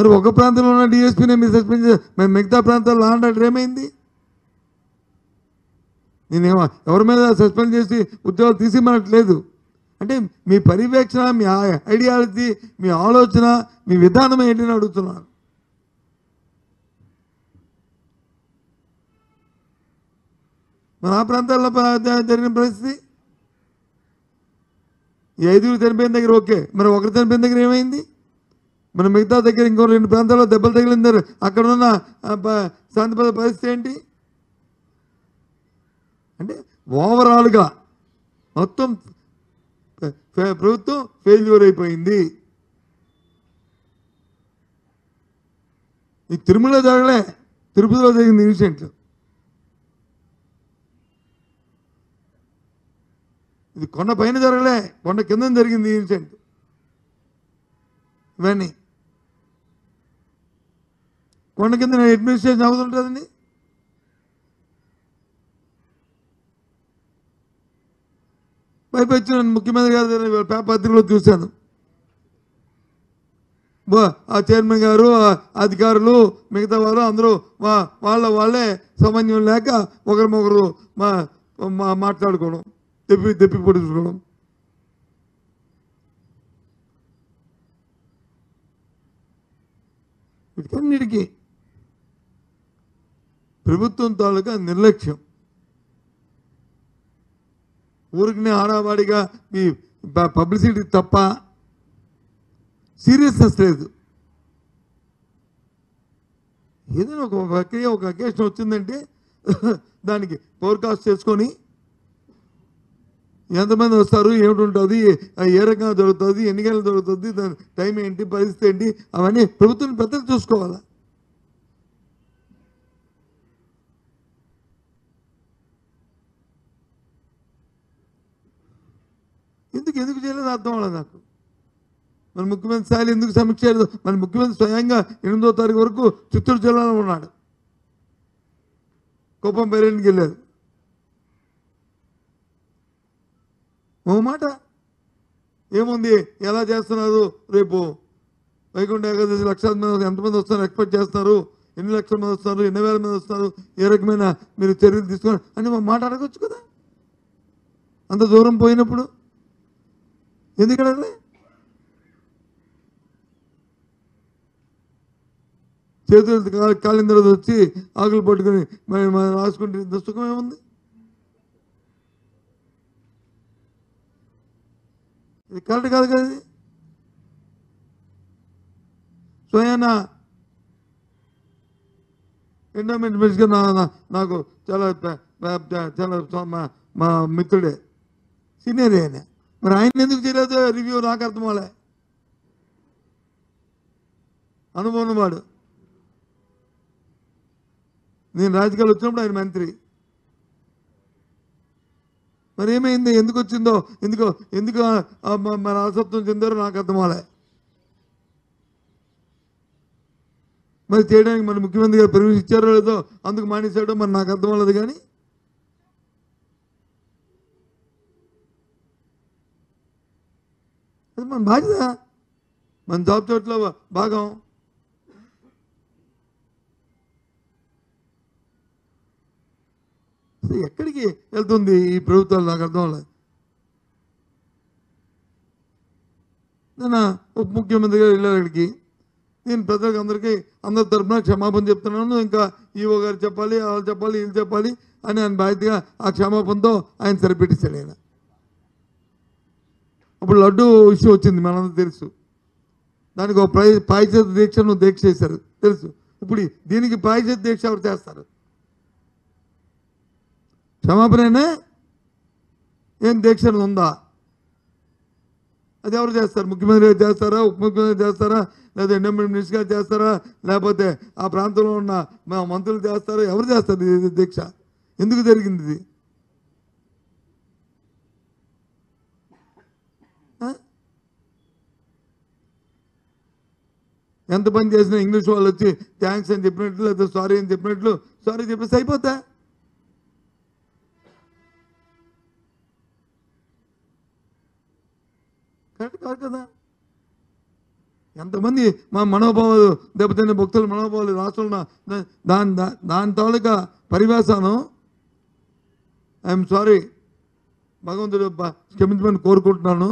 మరి ఒక ప్రాంతంలో ఉన్న డిఎస్పీనే మీరు సస్పెండ్ మరి మిగతా ప్రాంతాల్లో లా అండ్ ఆర్డర్ ఏమైంది? నేనేమో ఎవరి మీద సస్పెండ్ చేసి ఉద్యోగాలు తీసిమనట్లేదు. అంటే మీ పర్యవేక్షణ, మీ ఐడియాలజీ, మీ ఆలోచన, మీ విధానం ఏంటని అడుగుతున్నాను. మరి ఆ ప్రాంతాల్లో జరిగిన పరిస్థితి ఈ 5 చనిపోయిన దగ్గర ఓకే, మరి ఒకరు చనిపోయిన దగ్గర ఏమైంది? మన మిగతా దగ్గర ఇంకో 2 ప్రాంతాల్లో దెబ్బలు తగిలిన దగ్గర అక్కడ ఉన్న శాంతి పరిస్థితి ఏంటి? అంటే ఓవరాల్గా మొత్తం ప్రభుత్వం ఫెయిల్యూర్ అయిపోయింది. ఈ తిరుమల జరగలే, తిరుపతిలో జరిగింది ఇన్సిడెంట్లు. ఇది కొండ పైన జరగలే, కొండ కింద జరిగింది ఇన్సిడెంట్. ఇవన్నీ కొండ కింద అడ్మినిస్ట్రేషన్ అవుతుంటుందండి. పైపచ్చి ముఖ్యమంత్రి గారు పత్రికలో చూశాను. ఆ చైర్మన్ గారు, అధికారులు, మిగతా వాళ్ళు అందరూ వాళ్ళే సమన్వయం లేక ఒకరినొకరు మాట్లాడుకోవడం, తెప్పి పొడుచుకోవడం. వీటికన్నిటికీ ప్రభుత్వం తాలూకా నిర్లక్ష్యం. ఊరికి ఆడావాడిగా ఈ పబ్లిసిటీ తప్ప సీరియస్నెస్ లేదు. ఏదైనా ఒక అకేషన్ వచ్చిందంటే దానికి ఫోర్కాస్ట్ చేసుకొని ఎంతమంది వస్తారు, ఏమిటి ఉంటుంది, ఏ రకంగా జరుగుతుంది, ఎన్ని గంటలు జరుగుతుంది, దాని టైం ఏంటి, పరిస్థితి ఏంటి, అవన్నీ ప్రభుత్వం పెద్దలు చూసుకోవాలా. ఎందుకు చేయలేదు అర్థం అవ్వలేదు నాకు. మన ముఖ్యమంత్రి స్థాయిలో ఎందుకు సమీక్ష చేయలేదు? మన ముఖ్యమంత్రి స్వయంగా 8వ తారీఖు వరకు చిత్తూరు జిల్లాలో ఉన్నాడు. కుప్పం పర్యటనకి వెళ్ళారు. ఓ మాట ఏముంది, ఎలా చేస్తున్నారు, రేపు వైకుంఠ ఏకాదశి లక్షల మంది ఎంతమంది వస్తున్నారు ఎక్స్పెక్ట్ చేస్తున్నారు, ఎన్ని లక్షల మంది వస్తున్నారు, ఎన్ని వేల మంది వస్తున్నారు, ఏ రకమైన మీరు చర్యలు తీసుకున్నారు అని మాట అడగచ్చు కదా. అంత దూరం పోయినప్పుడు ఎందుకు అడగలే? చేతులు కాలిన తర్వాత వచ్చి ఆకులు పట్టుకుని రాసుకుంటే ఇంత సుఖం ఏముంది? ఇది కరెక్ట్ కాదు కదా. ఇది స్వయాన ఎండోమెంట్ మినిస్టర్ నాకు చాలా మా మిత్రుడే, సీనియర్ ఆయన. మరి ఆయన ఎందుకు చేయలేదు రివ్యూ? నాకు అర్థం అవ్వలే. అనుభవం వాడు. నేను రాజకీయాలు వచ్చినప్పుడు ఆయన మంత్రి. మరి ఏమైంది, ఎందుకు వచ్చిందో, ఎందుకు మన అసత్వం చెందారో నాకు అర్థం అవ్వలే. మరి చేయడానికి మన ముఖ్యమంత్రి గారు పర్మిషన్ ఇచ్చారో లేదో, అందుకు మానేశాడో మరి నాకు అర్థం అవ్వలేదు. కానీ అది మన బాధ్యత, మన జాబ్ చోట్ల భాగం. ఎక్కడికి వెళ్తుంది ఈ ప్రభుత్వాలు నాకు అర్థం అవ్వలేదు. నేను ఉప ముఖ్యమంత్రి గారు వెళ్ళారు అక్కడికి. నేను ప్రజలకు అందరి తరఫున క్షమాపణ చెప్తున్నాను. ఇంకా ఈఓ గారు చెప్పాలి, వాళ్ళు చెప్పాలి, వీళ్ళు చెప్పాలి అని ఆయన బాధ్యతగా ఆ క్షమాపణతో ఆయన సరిపెట్టేశాడు. ఆయన అప్పుడు లడ్డు ఇష్యూ వచ్చింది, మనందరూ తెలుసు. దానికి ఒక ప్రాయశ్చిత్త దీక్షను దీక్ష చేశారు, తెలుసు. ఇప్పుడు దీనికి ప్రాయశ్చిత్త దీక్ష ఎవరు చేస్తారు? క్షమాపణనే ఏం దీక్ష ఉందా? అది ఎవరు చేస్తారు? ముఖ్యమంత్రి గారు చేస్తారా, ఉప ముఖ్యమంత్రి చేస్తారా, లేదా ఎండోమెంట్ మినిస్టర్ గారు చేస్తారా, లేకపోతే ఆ ప్రాంతంలో ఉన్న మా మంత్రులు చేస్తారా? ఎవరు చేస్తారు ఇది దీక్ష? ఎందుకు జరిగింది ఇది? ఎంత పని చేసినా ఇంగ్లీష్ వాళ్ళు వచ్చి థ్యాంక్స్ అని చెప్పినట్లు, లేదా సారీ అని చెప్పినట్లు సారీ చెప్పేసి అయిపోతా. కరెక్ట్ కాదు కదా. ఎంతమంది మా మనోభావాలు దెబ్బతిన్న భక్తుల మనోభావాలు రాష్ట్రంలో దాని తాలూకా పరివేశానం. ఐఎమ్ సారీ, భగవంతుడు క్షమించమని కోరుకుంటున్నాను.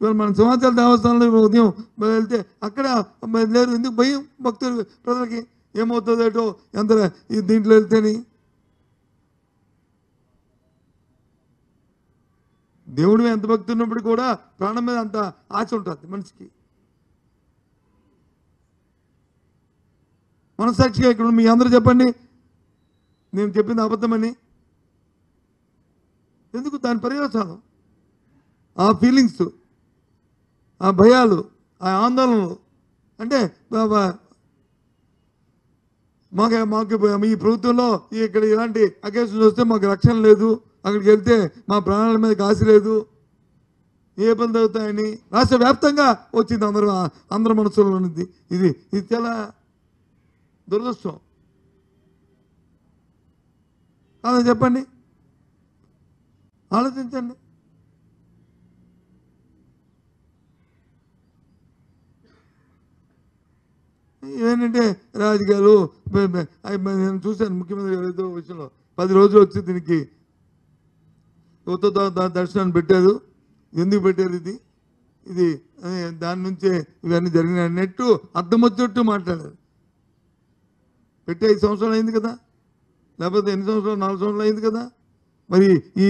ఇవాళ మన సింహాచల దేవస్థానంలో ఉదయం వెళ్తే అక్కడ లేరు. ఎందుకు భయం భక్తులు ప్రజలకి? ఏమవుతుందేటో ఎంత దీంట్లో వెళ్తేని. దేవుడు ఎంత భక్తి ఉన్నప్పుడు కూడా ప్రాణం మీద అంత ఆశ ఉంటుంది మనిషికి. మనసాక్షిగా ఇక్కడ మీ అందరూ చెప్పండి, నేను చెప్పింది అబద్ధమని. ఎందుకు? దాని పర్యవసానం, ఆ ఫీలింగ్స్, ఆ భయాలు, ఆ ఆందోళనలు. అంటే మాకు ఈ ప్రభుత్వంలో ఇక్కడ ఇలాంటి అకేషన్స్ వస్తే మాకు రక్షణ లేదు, అక్కడికి వెళ్తే మా ప్రాణాల మీద ఆశ లేదు, ఏ ఇబ్బంది అవుతాయని రాష్ట్ర వ్యాప్తంగా వచ్చింది అందరి మనసులో ఉన్నది. ఇది చాలా దురదృష్టం అలా చెప్పండి, ఆలోచించండి. ఏంటంటే రాజకీయాలు నేను చూశాను. ముఖ్యమంత్రి గారు ఏదో విషయంలో 10 రోజులు వచ్చి దీనికి దర్శనాన్ని పెట్టారు. ఎందుకు పెట్టారు ఇది దాని నుంచే ఇవన్నీ జరిగినాయి అన్నట్టు అర్థం వచ్చేట్టు మాట్లాడారు. పెట్టి 5 సంవత్సరాలు అయింది కదా, లేకపోతే ఎన్ని సంవత్సరాలు? 4 సంవత్సరాలు అయింది కదా. మరి ఈ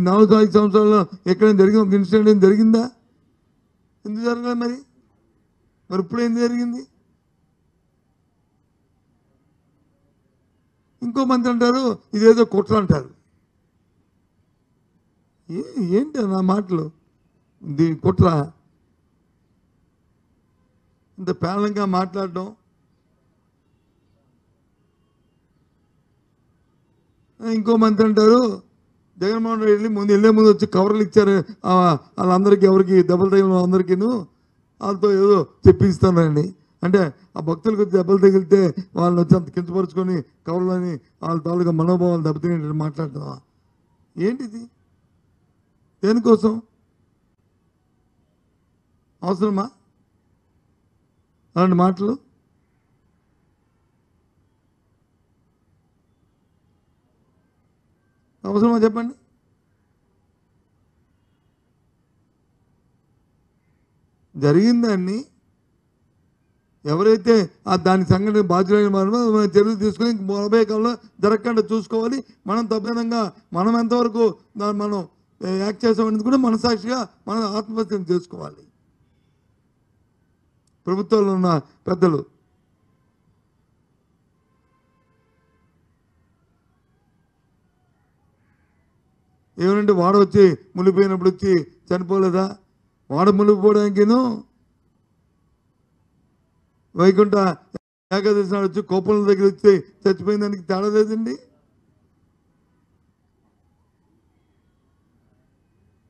4-5 సంవత్సరాల్లో ఎక్కడైనా జరిగింది? ఒక ఇన్సిడెంట్ ఏం జరిగిందా? ఎందుకు జరగలేదు మరి ఇప్పుడు ఏం జరిగింది? ఇంకో మంది అంటారు ఇదేదో కుట్ర అంటారు. ఏంటి నా మాటలు? కుట్ర ఇంత పేలంగా మాట్లాడడం. ఇంకో మంది అంటారు జగన్మోహన్ రెడ్డి వెళ్ళే ముందు వచ్చి కవర్లు ఇచ్చారు వాళ్ళందరికీ, ఎవరికి దెబ్బలు తగిలిన అందరికీను, వాళ్ళతో ఏదో చెప్పిస్తానండి. అంటే ఆ భక్తులకు వచ్చి దెబ్బలు తగిలితే వాళ్ళని వచ్చి అంత కించపరుచుకొని కవర్లని వాళ్ళ తాలూకా మనోభావాలు దెబ్బతినేటట్టు మాట్లాడుతున్నావా? ఏంటిది? దేనికోసం? అవసరమా అలాంటి మాటలు? అవసరమా చెప్పండి? జరిగిందాన్ని ఎవరైతే దాని సంఘటన బాధ్యులైన వారు చర్యలు తీసుకొని 40 కాలంలో జరగకుండా చూసుకోవాలి. మనం తప్పనిసంగా మనం ఎంతవరకు మనం యాక్ట్ చేసామనేది కూడా మనసాక్షిగా మనం ఆత్మహత్యం చేసుకోవాలి. ప్రభుత్వంలో ఉన్న పెద్దలు ఏమనంటే వాడ వచ్చి మునిగిపోయినప్పుడు వచ్చి చనిపోలేదా? వాడ మునిగిపోవడానికేను వైకుంఠ ఏకాదశి నాడు వచ్చి కోపల దగ్గర వచ్చి చచ్చిపోయిన దానికి తేడా లేదండి.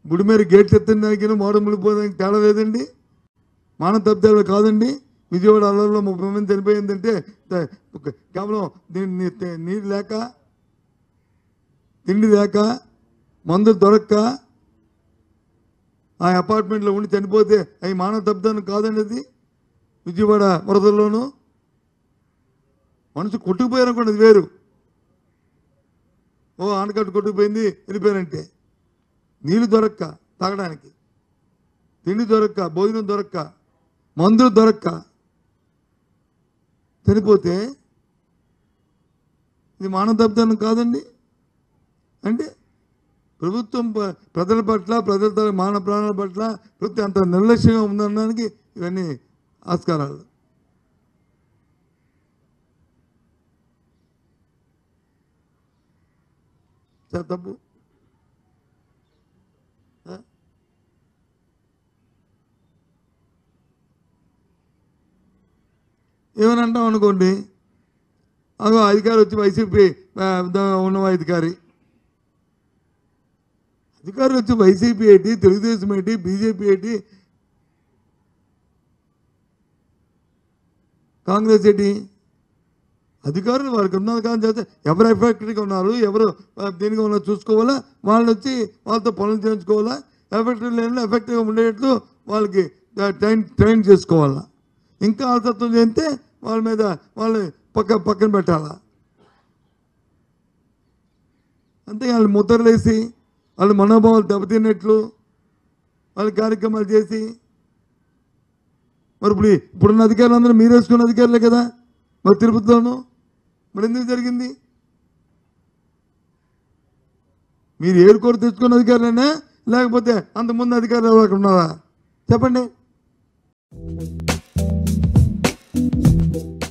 గుడిమేర గేట్ ఎత్తిన దానికి వాడ మునిగిపోవడానికి తేడా లేదండి. మానవ తప్పిదాలు కాదండి. విజయవాడ అల్లల్లో 30 మంది చనిపోయిందంటే కేవలం నీరు లేక, తిండి లేక, మందులు దొరక్క ఆ అపార్ట్మెంట్లో ఉండి చనిపోతే అవి మానవ తప్పిదాలు కాదండి. అది విజయవాడ వరదల్లోనూ మనసు కొట్టుకుపోయారనుకోండి, అది వేరు. ఆనకట్టు కొట్టుకుపోయింది వెళ్ళిపోయారంటే, నీళ్ళు దొరక్క తాగడానికి, తిండి దొరక్క, భోజనం దొరక్క, మందులు దొరక్క చనిపోతే ఇది మానవ తప్పిదం కాదండి. అంటే ప్రభుత్వం ప్రజల పట్ల, ప్రజల మానవ ప్రాణాల పట్ల ప్రభుత్వం అంత నిర్లక్ష్యంగా ఉందనడానికి ఇవన్నీ ఆస్కారాలు. చాలా తప్పు. ఏమని అంటాం అనుకోండి, అదో అధికారి వచ్చి వైసీపీ ఉన్న అధికారి వచ్చి వైసీపీ ఏంటి, తెలుగుదేశం ఏంటి, బీజేపీ ఏంటి, కాంగ్రెస్ ఏంటి? అధికారులు వారికి ఉన్నది కానీ చేస్తే ఎవరు ఎఫెక్టివ్గా ఉన్నారు, ఎవరు దేనిగా ఉన్నారు చూసుకోవాలా. వాళ్ళు వచ్చి వాళ్ళతో పనులు చేయించుకోవాలా. ఎఫెక్టివ్ లేని ఎఫెక్టివ్గా ఉండేటట్లు వాళ్ళకి ట్రైన్ చేసుకోవాలా. ఇంకా అలసత్వం చేస్తే వాళ్ళ మీద వాళ్ళని పక్కన పెట్టాలా? అంతే వాళ్ళు ముద్రలేసి వాళ్ళు మనోభావాలు దెబ్బతిన్నట్లు వాళ్ళ కార్యక్రమాలు చేసి, మరి ఇప్పుడున్న అధికారులు అందరూ మీరు వేసుకున్న అధికారులే కదా మరి తిరుపతిలోనూ. మరి ఎందుకు జరిగింది? మీరు ఏడుకోరు తెచ్చుకున్న అధికారులేనా, లేకపోతే అంతకుముందు అధికారులు ఎవరు ఉన్నారా చెప్పండి.